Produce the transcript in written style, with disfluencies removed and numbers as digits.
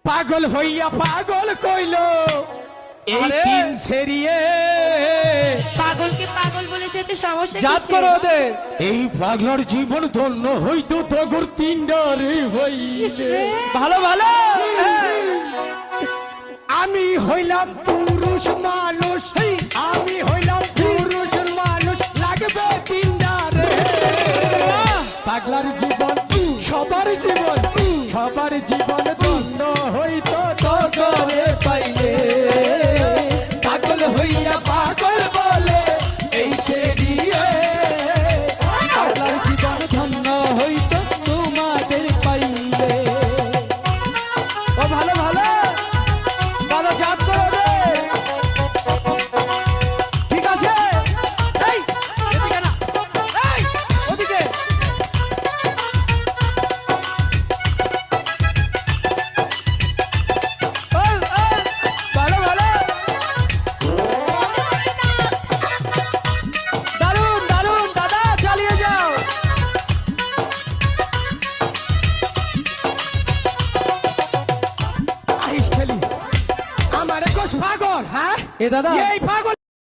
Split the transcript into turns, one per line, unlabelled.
পাগল হইয়া পাগল কইলো এই তিন সেরিয়ে
পাগলকে পাগল বলেছে তো সমস্যা
জাত
কিসের?
করো ওদের।
এই পাগলার জীবন ধন্য হইতো তগর তিনডারে হইলে
ভালো ভালো।
আমি হইলাম পুরুষ মানুষ আমি হইলাম পুরুষ মানুষ লাগবে তিনডারে পাগলার জীবন সবার জীবন সবার জীবন ধন্য হইতো তগরে পাইলে পাগল হইয়া পাগল বলে এই ছেড়িয়ে
পাগলার জীবন ধন্য হইতো তোমাদের পাইলে। ও ভালো ভালো দাদা, জাত করো ওদের। ঠিক আছে, এই এদিকে না, এই ওদিকে। ভালো ভালো, দারুণ দারুণ দাদা, চালিয়ে যাও।
আইস খেলি আমার কোষ পাগল হ্যাঁ
এ দাদা,
এই পাগল